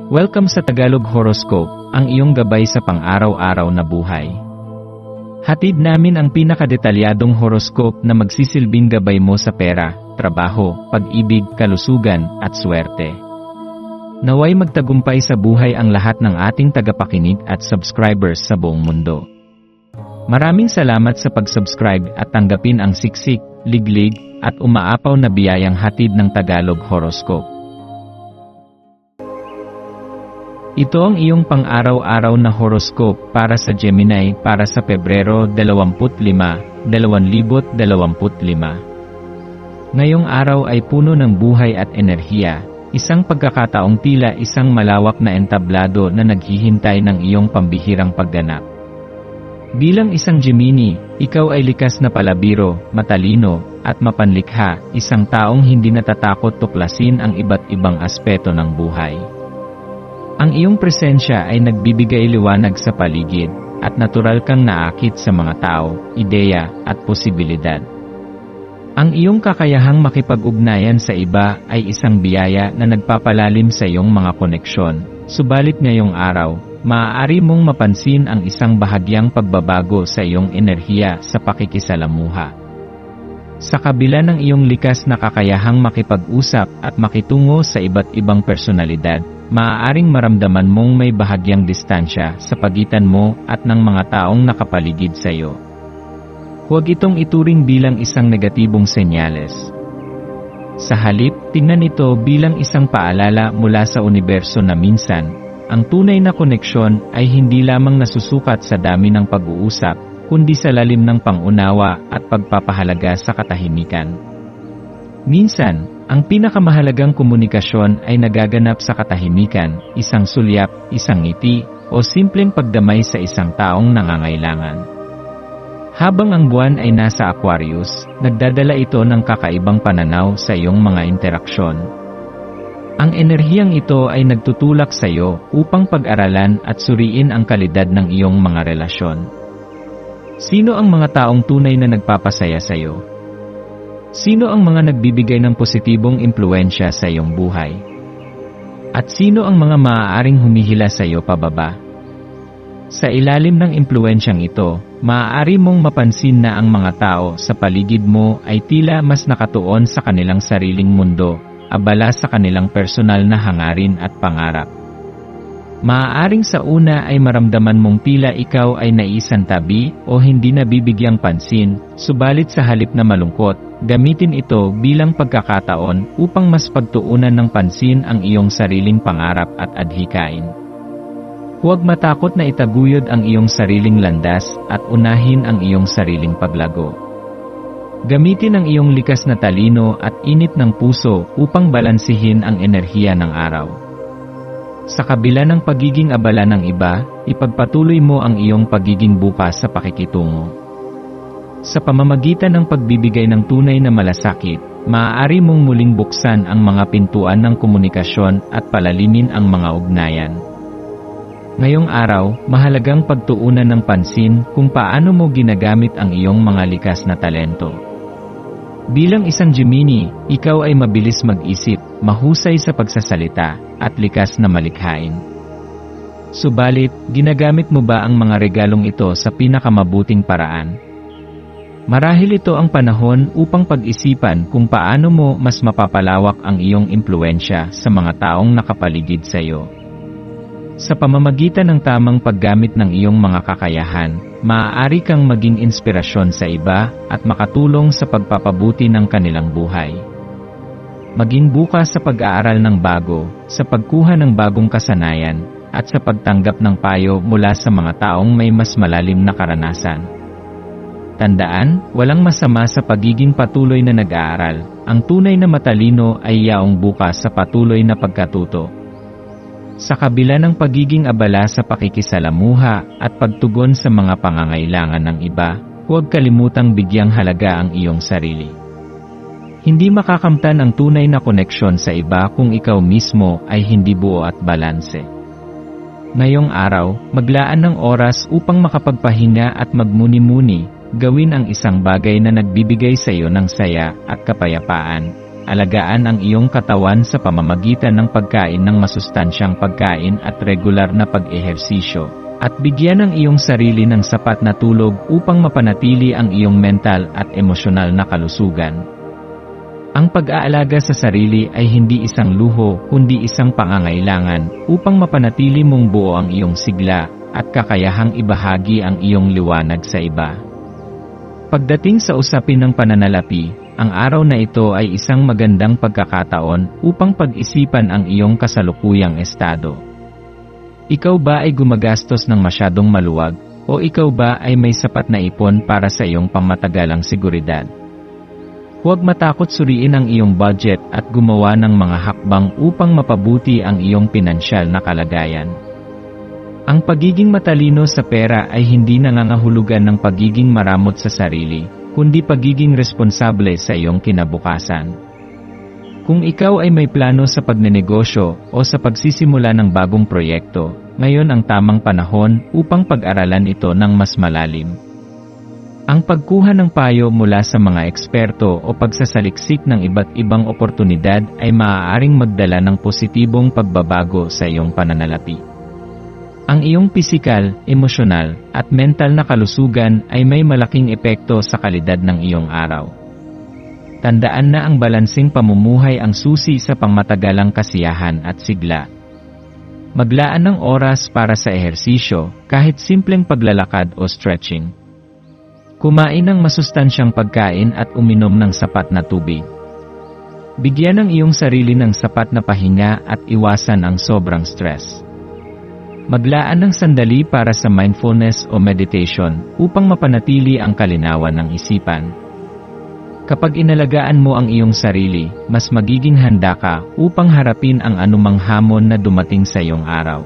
Welcome sa Tagalog Horoscope, ang iyong gabay sa pang-araw-araw na buhay. Hatid namin ang pinakadetalyadong horoscope na magsisilbing gabay mo sa pera, trabaho, pag-ibig, kalusugan, at swerte. Naway magtagumpay sa buhay ang lahat ng ating tagapakinig at subscribers sa buong mundo. Maraming salamat sa pag-subscribe at tanggapin ang siksik, liglig, at umaapaw na biyayang hatid ng Tagalog Horoscope. Ito ang iyong pang-araw-araw na horoscope para sa Gemini para sa Pebrero 25, 2025. Ngayong araw ay puno ng buhay at enerhiya, isang pagkakataong tila isang malawak na entablado na naghihintay ng iyong pambihirang pagganap. Bilang isang Gemini, ikaw ay likas na palabiro, matalino, at mapanlikha, isang taong hindi natatakot tuklasin ang iba't ibang aspeto ng buhay. Ang iyong presensya ay nagbibigay liwanag sa paligid, at natural kang naakit sa mga tao, ideya, at posibilidad. Ang iyong kakayahang makipag-ugnayan sa iba ay isang biyaya na nagpapalalim sa iyong mga koneksyon, subalit ngayong araw, maaari mong mapansin ang isang bahagyang pagbabago sa iyong enerhiya sa pakikisalamuha. Sa kabila ng iyong likas na kakayahang makipag-usap at makitungo sa iba't ibang personalidad, maaaring maramdaman mong may bahagyang distansya sa pagitan mo at ng mga taong nakapaligid sa iyo. Huwag itong ituring bilang isang negatibong senyales. Sa halip, tingnan ito bilang isang paalala mula sa universo na minsan, ang tunay na koneksyon ay hindi lamang nasusukat sa dami ng pag-uusap, kundi sa lalim ng pangunawa at pagpapahalaga sa katahimikan. Minsan, ang pinakamahalagang komunikasyon ay nagaganap sa katahimikan, isang sulyap, isang ngiti, o simpleng pagdamay sa isang taong nangangailangan. Habang ang buwan ay nasa Aquarius, nagdadala ito ng kakaibang pananaw sa iyong mga interaksyon. Ang enerhiyang ito ay nagtutulak sa iyo upang pag-aralan at suriin ang kalidad ng iyong mga relasyon. Sino ang mga taong tunay na nagpapasaya sa iyo? Sino ang mga nagbibigay ng positibong impluwensya sa iyong buhay? At sino ang mga maaaring humihila sa iyo pababa? Sa ilalim ng impluwensyang ito, maaari mong mapansin na ang mga tao sa paligid mo ay tila mas nakatuon sa kanilang sariling mundo, abala sa kanilang personal na hangarin at pangarap. Maaaring sa una ay maramdaman mong tila ikaw ay naisantabi o hindi nabibigyang pansin, subalit sa halip na malungkot, gamitin ito bilang pagkakataon upang mas pagtuunan ng pansin ang iyong sariling pangarap at adhikain. Huwag matakot na itaguyod ang iyong sariling landas at unahin ang iyong sariling paglago. Gamitin ang iyong likas na talino at init ng puso upang balansihin ang enerhiya ng araw. Sa kabila ng pagiging abala ng iba, ipagpatuloy mo ang iyong pagiging bukas sa pakikitungo. Sa pamamagitan ng pagbibigay ng tunay na malasakit, maaari mong muling buksan ang mga pintuan ng komunikasyon at palalimin ang mga ugnayan. Ngayong araw, mahalagang pagtuunan ng pansin kung paano mo ginagamit ang iyong mga likas na talento. Bilang isang Gemini, ikaw ay mabilis mag-isip, mahusay sa pagsasalita, at likas na malikhain. Subalit, ginagamit mo ba ang mga regalong ito sa pinakamabuting paraan? Marahil ito ang panahon upang pag-isipan kung paano mo mas mapapalawak ang iyong impluwensya sa mga taong nakapaligid sa iyo. Sa pamamagitan ng tamang paggamit ng iyong mga kakayahan, maaari kang maging inspirasyon sa iba at makatulong sa pagpapabuti ng kanilang buhay. Maging bukas sa pag-aaral ng bago, sa pagkuha ng bagong kasanayan, at sa pagtanggap ng payo mula sa mga taong may mas malalim na karanasan. Tandaan, walang masama sa pagiging patuloy na nag-aaral. Ang tunay na matalino ay yaong bukas sa patuloy na pagkatuto. Sa kabila ng pagiging abala sa pakikisalamuha at pagtugon sa mga pangangailangan ng iba, huwag kalimutang bigyang halaga ang iyong sarili. Hindi makakamtan ang tunay na koneksyon sa iba kung ikaw mismo ay hindi buo at balanse. Ngayong araw, maglaan ng oras upang makapagpahinga at magmuni-muni, gawin ang isang bagay na nagbibigay sa iyo ng saya at kapayapaan, alagaan ang iyong katawan sa pamamagitan ng pagkain ng masustansyang pagkain at regular na pag-ehersisyo, at bigyan ang iyong sarili ng sapat na tulog upang mapanatili ang iyong mental at emosyonal na kalusugan. Ang pag-aalaga sa sarili ay hindi isang luho kundi isang pangangailangan upang mapanatili mong buo ang iyong sigla at kakayahang ibahagi ang iyong liwanag sa iba. Pagdating sa usapin ng pananalapi, ang araw na ito ay isang magandang pagkakataon upang pag-isipan ang iyong kasalukuyang estado. Ikaw ba ay gumagastos ng masyadong maluwag, o ikaw ba ay may sapat na ipon para sa iyong pangmatagalang seguridad? Huwag matakot suriin ang iyong budget at gumawa ng mga hakbang upang mapabuti ang iyong pinansyal na kalagayan. Ang pagiging matalino sa pera ay hindi nangangahulugan ng pagiging maramot sa sarili, kundi pagiging responsable sa iyong kinabukasan. Kung ikaw ay may plano sa pagnenegosyo o sa pagsisimula ng bagong proyekto, ngayon ang tamang panahon upang pag-aralan ito ng mas malalim. Ang pagkuha ng payo mula sa mga eksperto o pagsasaliksik ng iba't ibang oportunidad ay maaaring magdala ng positibong pagbabago sa iyong pananalapi. Ang iyong pisikal, emosyonal, at mental na kalusugan ay may malaking epekto sa kalidad ng iyong araw. Tandaan na ang balansing pamumuhay ang susi sa pangmatagalang kasiyahan at sigla. Maglaan ng oras para sa ehersisyo, kahit simpleng paglalakad o stretching. Kumain ng masustansyang pagkain at uminom ng sapat na tubig. Bigyan ang iyong sarili ng sapat na pahinga at iwasan ang sobrang stress. Maglaan ng sandali para sa mindfulness o meditation upang mapanatili ang kalinawan ng isipan. Kapag inalagaan mo ang iyong sarili, mas magiging handa ka upang harapin ang anumang hamon na dumating sa iyong araw.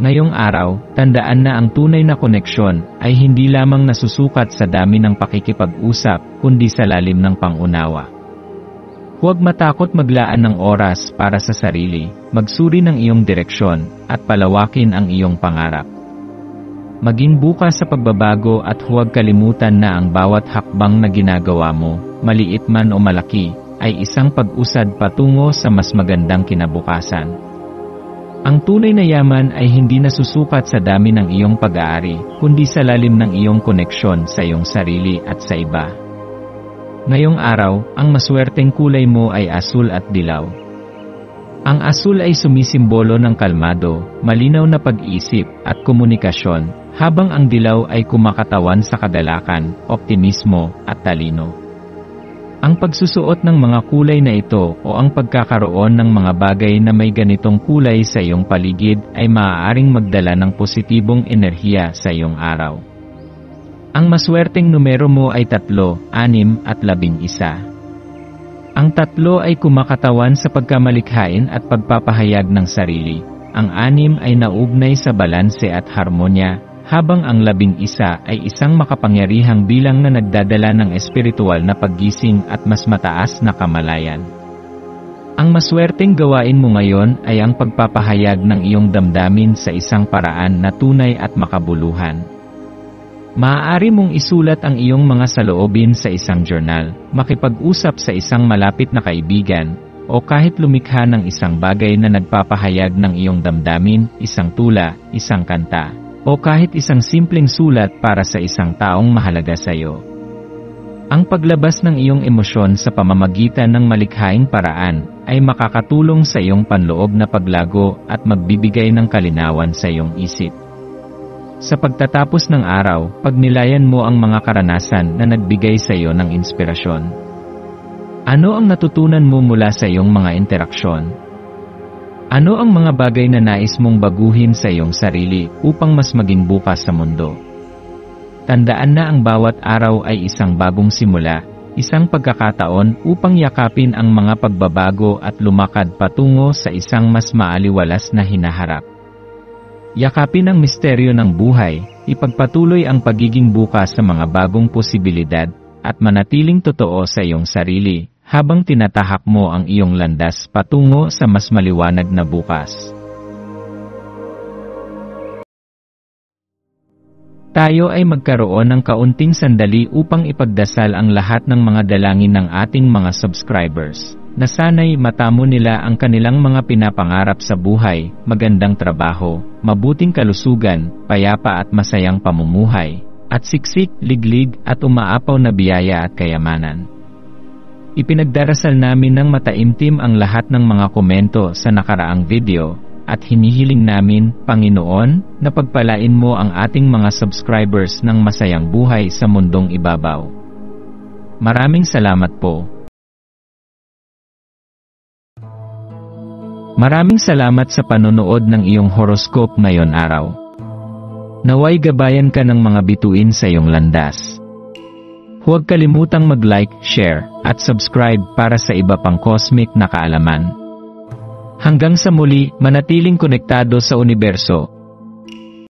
Ngayong araw, tandaan na ang tunay na koneksyon ay hindi lamang nasusukat sa dami ng pakikipag-usap kundi sa lalim ng pangunawa. Huwag matakot maglaan ng oras para sa sarili, magsuri ng iyong direksyon, at palawakin ang iyong pangarap. Maging bukas sa pagbabago at huwag kalimutan na ang bawat hakbang na ginagawa mo, maliit man o malaki, ay isang pag-usad patungo sa mas magandang kinabukasan. Ang tunay na yaman ay hindi nasusukat sa dami ng iyong pag-aari, kundi sa lalim ng iyong koneksyon sa iyong sarili at sa iba. Ngayong araw, ang maswerteng kulay mo ay asul at dilaw. Ang asul ay sumisimbolo ng kalmado, malinaw na pag-iisip at komunikasyon, habang ang dilaw ay kumakatawan sa kagalakan, optimismo at talino. Ang pagsusuot ng mga kulay na ito o ang pagkakaroon ng mga bagay na may ganitong kulay sa iyong paligid ay maaaring magdala ng positibong enerhiya sa iyong araw. Ang maswerteng numero mo ay 3, 6 at 11. Ang 3 ay kumakatawan sa pagkamalikhain at pagpapahayag ng sarili. Ang 6 ay naugnay sa balanse at harmonya, habang ang 11 ay isang makapangyarihang bilang na nagdadala ng espiritual na paggising at mas mataas na kamalayan. Ang maswerteng gawain mo ngayon ay ang pagpapahayag ng iyong damdamin sa isang paraan na tunay at makabuluhan. Maaari mong isulat ang iyong mga saloobin sa isang journal, makipag-usap sa isang malapit na kaibigan, o kahit lumikha ng isang bagay na nagpapahayag ng iyong damdamin, isang tula, isang kanta, o kahit isang simpleng sulat para sa isang taong mahalaga sa iyo. Ang paglabas ng iyong emosyon sa pamamagitan ng malikhaing paraan ay makakatulong sa iyong panloob na paglago at magbibigay ng kalinawan sa iyong isip. Sa pagtatapos ng araw, pagnilayan mo ang mga karanasan na nagbigay sa iyo ng inspirasyon. Ano ang natutunan mo mula sa iyong mga interaksyon? Ano ang mga bagay na nais mong baguhin sa iyong sarili upang mas maging bukas sa mundo? Tandaan na ang bawat araw ay isang bagong simula, isang pagkakataon upang yakapin ang mga pagbabago at lumakad patungo sa isang mas maaliwalas na hinaharap. Yakapin ang misteryo ng buhay, ipagpatuloy ang pagiging bukas sa mga bagong posibilidad, at manatiling totoo sa iyong sarili, habang tinatahak mo ang iyong landas patungo sa mas maliwanag na bukas. Tayo ay magkaroon ng kaunting sandali upang ipagdasal ang lahat ng mga dalangin ng ating mga subscribers, na sana'y matamo nila ang kanilang mga pinapangarap sa buhay, magandang trabaho, mabuting kalusugan, payapa at masayang pamumuhay, at siksik, liglig, at umaapaw na biyaya at kayamanan. Ipinagdarasal namin ng mataimtim ang lahat ng mga komento sa nakaraang video, at hinihiling namin, Panginoon, na pagpalain mo ang ating mga subscribers ng masayang buhay sa mundong ibabaw. Maraming salamat po. Maraming salamat sa panonood ng iyong horoscope ngayon araw. Naway gabayan ka ng mga bituin sa iyong landas. Huwag kalimutang mag-like, share, at subscribe para sa iba pang cosmic na kaalaman. Hanggang sa muli, manatiling konektado sa universo,